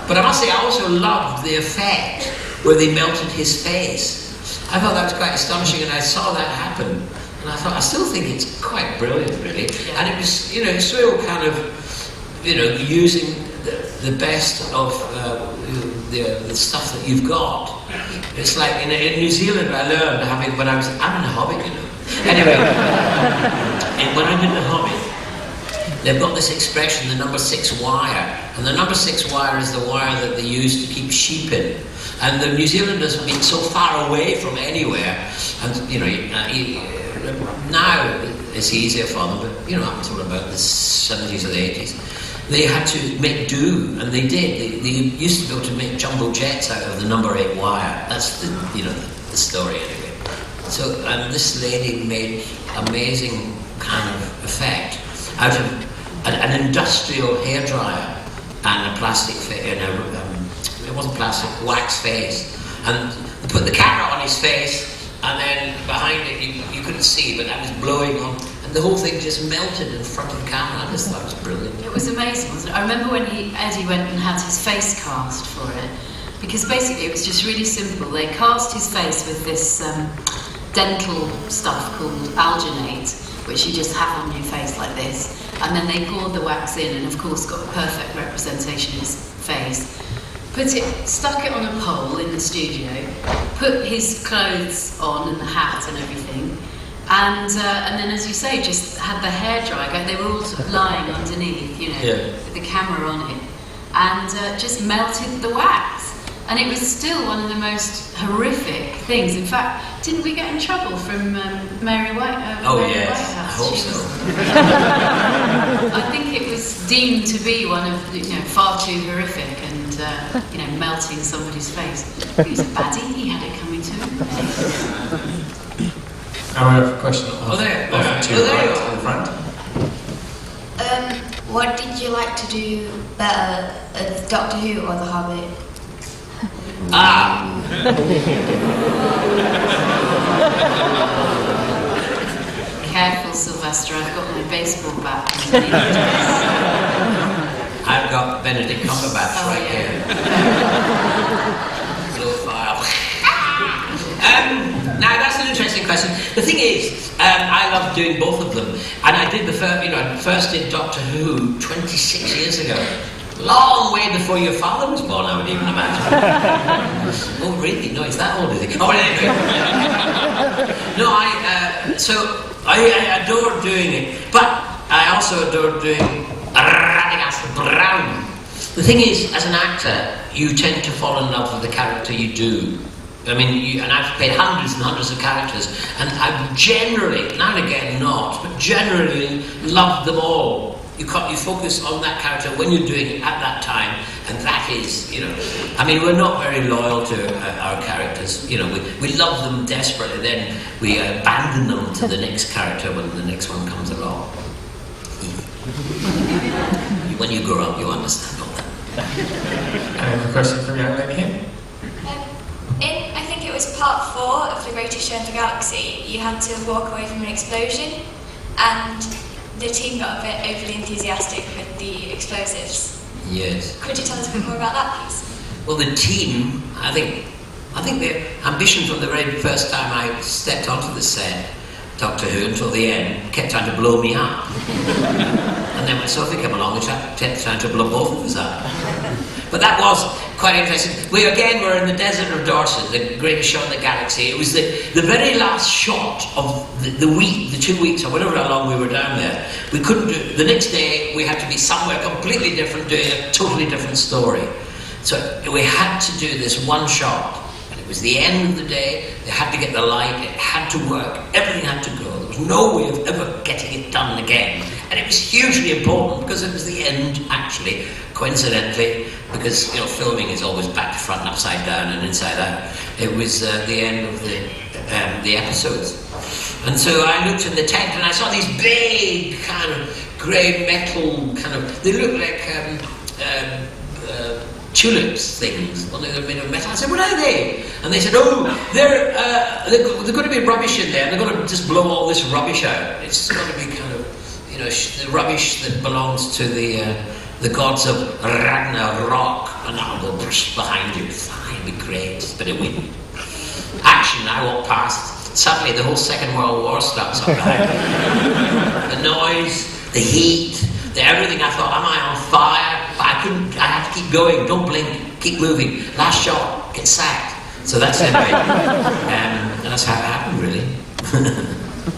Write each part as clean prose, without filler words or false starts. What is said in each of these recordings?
But I must say, I also loved the effect where they melted his face. I thought that was quite astonishing, and I saw that happen, and I thought, I still think it's quite brilliant, really. Yeah. And it was, it's real kind of, using the best of the stuff that you've got. It's like in New Zealand, I learned I'm in the Hobbit, Anyway, and when I'm in the Hobbit, they've got this expression, the number 6 wire, and the number 6 wire is the wire that they use to keep sheep in. And the New Zealanders have been so far away from anywhere, and now it's easier for them, but up until about the 70s or the 80s, they had to make do, and they did. They used to be able to make jumbo jets out of the number 8 wire. That's the story anyway. So this lady made amazing kind of effect out of an industrial hairdryer and a plastic it wasn't plastic, wax face, and they put the camera on his face, and then behind it you couldn't see, but that was blowing on, and the whole thing just melted in front of the camera. I just thought it was brilliant. It was amazing, wasn't it? I remember when Eddie went and had his face cast for it, because basically it was just really simple. They cast his face with this dental stuff called alginate, which you just have on your face like this, and then they poured the wax in, and of course got a perfect representation of his face. Stuck it on a pole in the studio, put his clothes on and the hat and everything, and then, as you say, just had the hairdryer. They were all sort of lying underneath, with the camera on it, and just melted the wax. And it was still one of the most horrific things. In fact, didn't we get in trouble from Mary Whitehouse? Yes, I hope so. I think it was deemed to be one of far too horrific, and melting somebody's face. He was a baddie. He had it coming to him. I have a question. There you are. In front. What did you like to do better, Doctor Who or The Hobbit? Careful, Sylvester, I've got my baseball bat. I've got Benedict Cumberbatch right here. So far. Now that's an interesting question. The thing is, I love doing both of them, and I did first did Doctor Who 26 years ago. Long way before your father was born, I would even imagine. Oh, really? No, he's that old, is he? Oh, anyway. No, I adore doing it, but I also adore doing Radagast Brown. The thing is, as an actor, you tend to fall in love with the character you do. I mean, and I've played hundreds and hundreds of characters, and I've generally, now and again not, but generally loved them all. You focus on that character when you're doing it at that time, and that is, I mean, we're not very loyal to our characters. We love them desperately, then we abandon them to the next character when the next one comes along. When you grow up, you understand all that. I have a question from young lady here. I think it was part 4 of The Greatest Show in the Galaxy, you had to walk away from an explosion, and the team got a bit overly enthusiastic with the explosives. Yes. Could you tell us a bit more about that, please? Well, the team, I think their ambition from the very first time I stepped onto the set, Doctor Who, until the end, kept trying to blow me up. And then when Sophie came along, they kept trying to blow both of us up. But that was quite interesting. We were in the desert of Dorset, the greatest show in the galaxy. It was the very last shot of the week, the 2 weeks, or whatever how long we were down there. We couldn't do. The next day, we had to be somewhere completely different, doing a totally different story. So we had to do this one shot. And it was the end of the day. They had to get the light. It had to work. Everything had to go. There was no way of ever getting it done again. And it was hugely important because it was the end, actually, coincidentally, because filming is always back to front, upside down, and inside out. It was the end of the episodes, and so I looked in the tent and I saw these big kind of grey metal they look like tulips things. Well, they're made of metal. I said, "What are they?" And they said, "Oh, they're going to be rubbish in there. And they're going to just blow all this rubbish out. It's going to be kind of the rubbish that belongs to the the gods of Ragnarok, and that'll go brush behind you. Fine, it'll be great, it's a bit of wind. Action, I walk past. Suddenly the whole Second World War starts up behind me. The noise, the heat, the everything. I thought, am I on fire? But I couldn't, I had to keep going, don't blink, keep moving. Last shot, get sacked. So that's it, mate. And that's how it happened, really.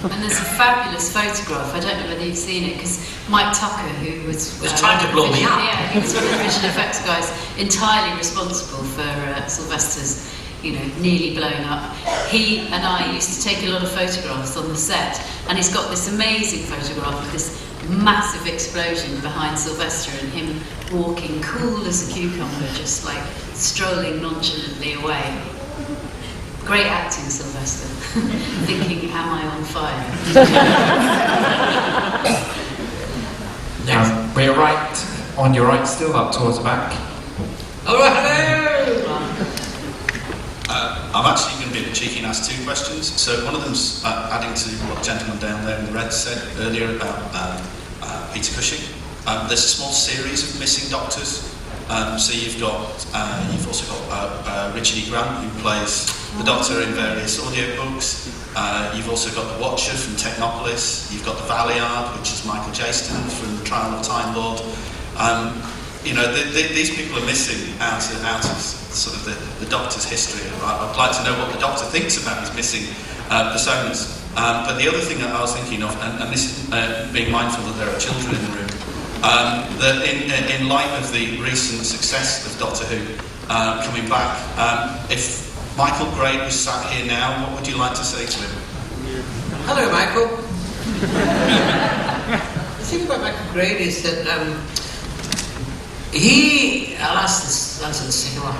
And there's a fabulous photograph, I don't know whether you've seen it, because Mike Tucker, who was trying to blow me up. Yeah, he was one of the visual effects guys, entirely responsible for Sylvester's, nearly blown up. He and I used to take a lot of photographs on the set, and he's got this amazing photograph of this massive explosion behind Sylvester and him walking cool as a cucumber, just like strolling nonchalantly away. Great acting, Sylvester. Thinking, am I on fire? We're right on your right still, up towards the back. All right, hello! I'm actually going to be a bit cheeky and ask 2 questions. So one of them's adding to what the gentleman down there in the red said earlier about Peter Cushing. There's a small series of missing doctors. So you've also got Richard E. Grant, who plays the Doctor in various audiobooks. You've also got the Watcher from Technopolis. You've got the Valeyard, which is Michael Jaston from The Trial of Time Lord. These people are missing out of sort of the Doctor's history. I'd like to know what the Doctor thinks about his missing personas. But the other thing that I was thinking of, and this is being mindful that there are children in the room, that in light of the recent success of Doctor Who coming back, if Michael Grade was sat here now, what would you like to say to him? Hello, Michael. The thing about Michael Grade is that I'll answer the second one.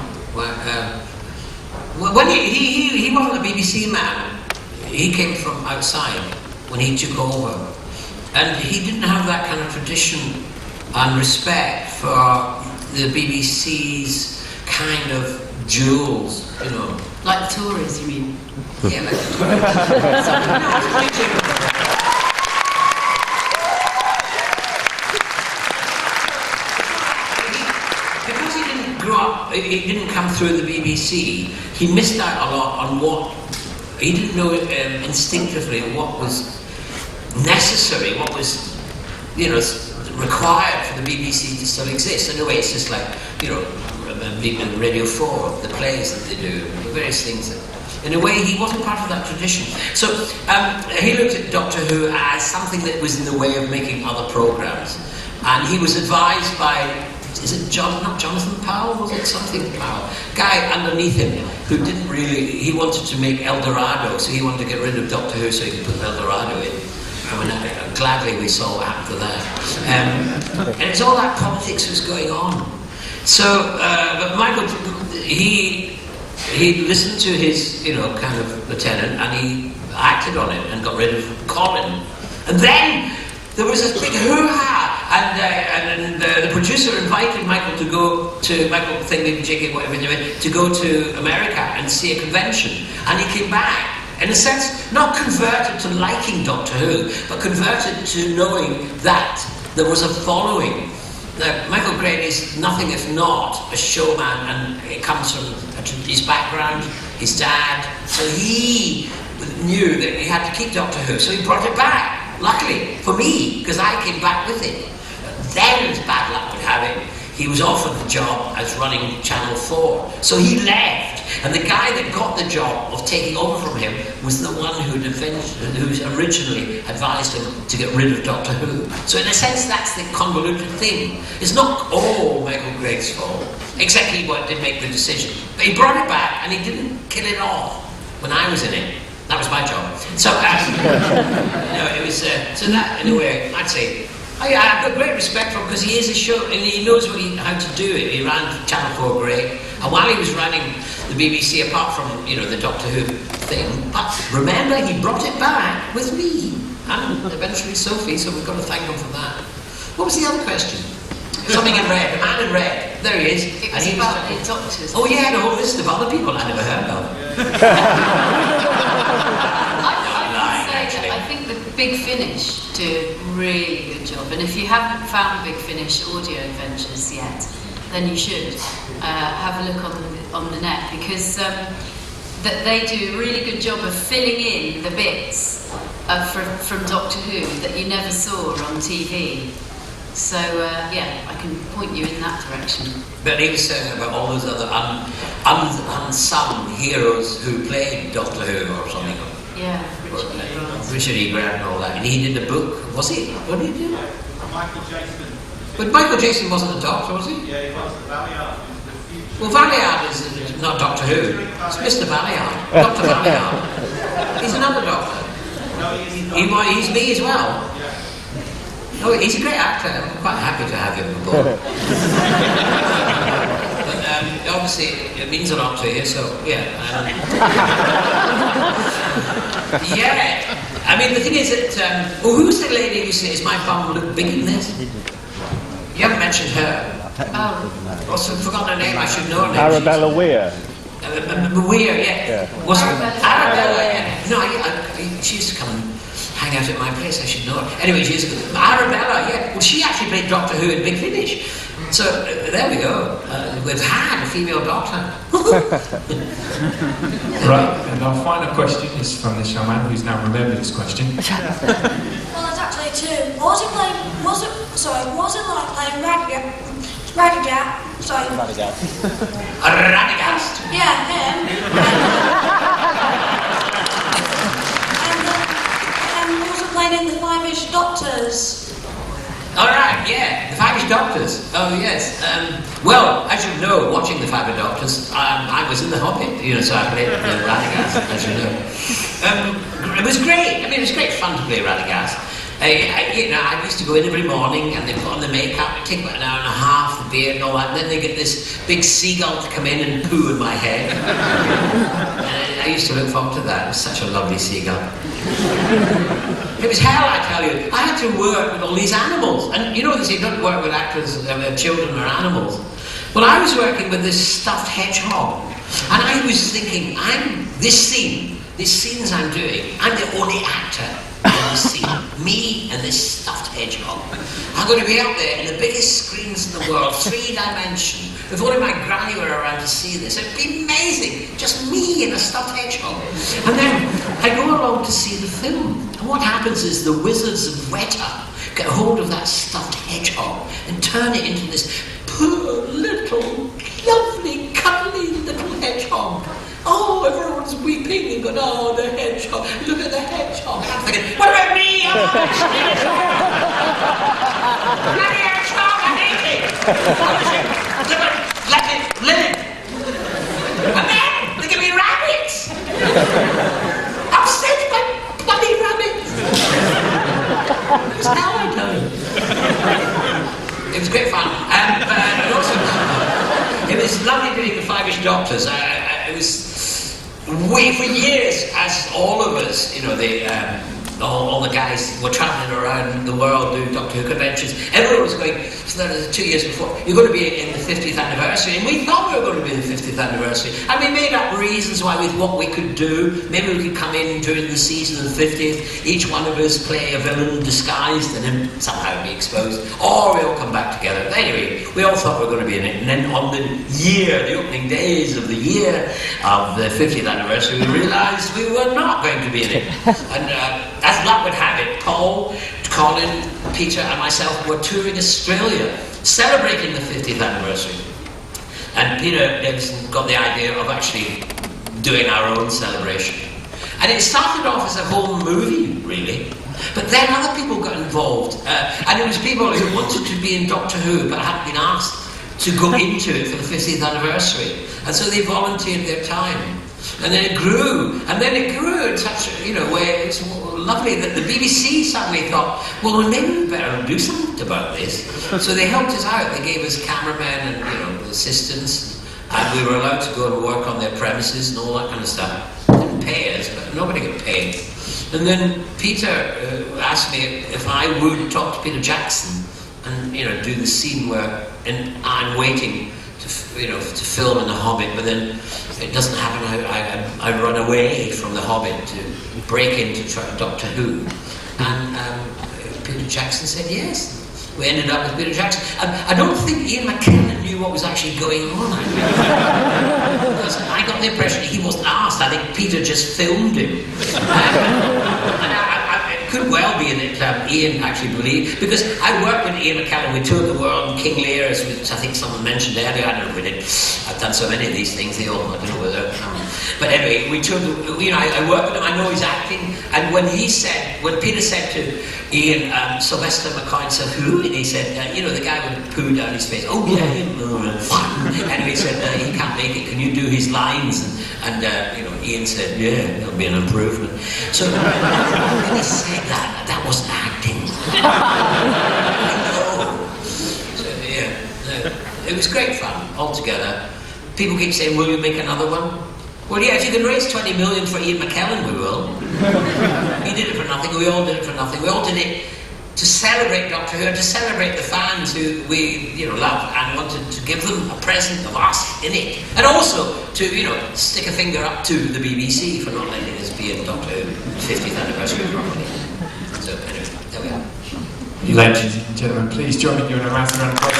When he wasn't a BBC man, he came from outside when he took over, and he didn't have that kind of tradition and respect for the BBC's kind of jewels, Like the Tories, you mean? Yeah, like the Tories. Because he didn't grow up, he didn't come through the BBC, he missed out a lot on what, he didn't know instinctively what was necessary, what was, required for the BBC to still exist. In a way, it's just like, Radio 4, the plays that they do, the various things that, in a way, he wasn't part of that tradition. So he looked at Doctor Who as something that was in the way of making other programmes. And he was advised by, not Jonathan Powell, was it something Powell? Guy underneath him who didn't really, he wanted to make El Dorado, so he wanted to get rid of Doctor Who so he could put El Dorado in. Gladly we saw what happened to that. And it's all that politics was going on. So, but Michael, he listened to his, kind of lieutenant, and he acted on it and got rid of Colin. And then there was this big hoo-ha, and the producer invited Michael to go to to go to America and see a convention, and he came back. In a sense, not converted to liking Doctor Who, but converted to knowing that there was a following. Now, Michael Grade is nothing if not a showman, and it comes from his background, his dad. So he knew that he had to keep Doctor Who, so he brought it back. Luckily for me, because I came back with it. Then, as bad luck would have it, he was offered the job as running Channel 4. So he left, and the guy that got the job of taking over from him was the one who originally advised him to get rid of Doctor Who. So in a sense, that's the convoluted thing. It's not all Michael Grade's fault, except he did make the decision. But he brought it back, and he didn't kill it off when I was in it. That was my job. So, it was, so that, in a way, I'd say, I've got great respect for him because he is a show and he knows how to do it. He ran Channel 4 great, and while he was running the BBC, apart from the Doctor Who thing, but remember he brought it back with me and eventually Sophie, so we've got to thank him for that. What was the other question? Something in red, a man in red. There he is. It was about the Doctors. Oh yeah, and a whole list of other people I never heard of. I think the Big Finish did a really good job. And if you haven't found Big Finish audio adventures yet, then you should have a look on the net, because that they do a really good job of filling in the bits from Doctor Who that you never saw on TV. So yeah, I can point you in that direction. But he was saying about all those other unsung heroes who played Doctor Who or something. Yeah, Richard E. Grant and all that. And he did a book. Was he? What did he do? Michael Jason. But Michael Jason wasn't a doctor, was he? Yeah, he was the Valiant. Well, Valiant is not Doctor Who. It's Mr. Valiant. Dr. Valiant. He's another doctor. No, he's He's me as well. Yeah. Oh, he's a great actor. I'm quite happy to have him aboard. But obviously, it means a lot to you, so yeah. Yeah. I mean, the thing is that... who's the lady who says my bum look big in this? You haven't mentioned her. Oh. Also, I've forgotten her name. I should know her name. Arabella Weir. Weir, yeah. Arabella. Arabella, yeah. No, she used to come and hang out at my place. I should know her. Anyway, she's Arabella, yeah. Well, she actually played Doctor Who in Big Finish. So there we go. We've had a female doctor. Right, and our final question is from this young man who's now remembered this question. Well, there's actually two. Was it like playing Radagast? Sorry. Radagast. Yeah, him. And was it playing in the Five-ish Doctors? All right, yeah, the Five-ish Doctors. Oh yes. Well, as you know, watching the Five-ish Doctors, I was in the Hobbit, so I played the Radagast, as you know. It was great. I mean, it was great fun to play Radagast. I used to go in every morning and they put on the makeup. It'd take about an hour and a half, the beard and all that, and then they get this big seagull to come in and poo in my head. And I used to look forward to that. It was such a lovely seagull. It was hell, I tell you. I had to work with all these animals. And you know, they say don't work with actors, children or animals. Well, I was working with this stuffed hedgehog. And I was thinking, these scenes I'm doing, I'm the only actor in this scene. Me and this stuffed hedgehog. I'm going to be out there in the biggest screens in the world, 3-dimension. If only my granny were around to see this, it'd be amazing. Just me and a stuffed hedgehog. And then I go along to see the film. And what happens is the wizards of Weta get hold of that stuffed hedgehog and turn it into this poor little, lovely, cuddly little hedgehog. Oh, everyone's weeping and going, oh, the hedgehog, look at the hedgehog. And I'm thinking, what about me? I'm a hedgehog. Bloody hedgehog, I hate it. Let it live. And then they give me rabbits. I'm sick by bloody rabbits. It was hell, I tell you. It was great fun. But also, it was lovely doing the Five-ish Doctors. It was way for years, as all of us, all the guys were travelling around the world doing Doctor Who conventions. Everyone was going, 2 years before, you're going to be in the 50th anniversary, and we thought we were going to be in the 50th anniversary. And we made up reasons why what we could do. Maybe we could come in during the season of the 50th, each one of us play a villain disguised and then somehow be exposed, or we all come back together. But anyway, we all thought we were going to be in it, and then on the opening days of the year of the 50th anniversary, we realised we were not going to be in it. And as luck would have it, Paul, Colin, Peter and myself were touring Australia, celebrating the 50th anniversary. And Peter Davison got the idea of actually doing our own celebration. And it started off as a whole movie, really. But then other people got involved. And it was people who wanted to be in Doctor Who but hadn't been asked to go into it for the 50th anniversary. And so they volunteered their time. And then it grew in such a way. It's lovely that the BBC suddenly thought, well, maybe we better do something about this. So they helped us out. They gave us cameramen and assistants, and we were allowed to go and work on their premises and all that kind of stuff. They didn't pay us, but nobody got paid. And then Peter asked me if I would talk to Peter Jackson and do the scene where I'm waiting to film in The Hobbit, but then it doesn't happen. I run away from The Hobbit to break into Doctor Who, and Peter Jackson said yes. We ended up with Peter Jackson. I don't think Ian McKellen knew what was actually going on. Because I got the impression he wasn't asked. I think Peter just filmed him. It could well be that Ian actually believed, because I worked with Ian McKellen. We toured the world in King Lear's, which I think someone mentioned earlier. I don't know if we did. I've done so many of these things. I don't know whether. But anyway, we toured. I worked with him. I know he's acting. And when Peter said to Ian, Sylvester McCoy said, who? And he said, the guy with the poo down his face. Oh yeah, him. And he said, he can't make it. Can you do his lines? And Ian said, yeah, that'll be an improvement. So when he said that wasn't acting. I know. So it was great fun altogether. People keep saying, will you make another one? Well, yeah, if you can raise 20 million for Ian McKellen, we will. He did it for nothing, we all did it for nothing. We all did it to celebrate Doctor Who and to celebrate the fans who we loved and wanted to give them a present of us in it. And also to, stick a finger up to the BBC for not letting us be in Doctor Who 50th anniversary properly. So anyway, there we are. Ladies and gentlemen, please join me in a round of applause.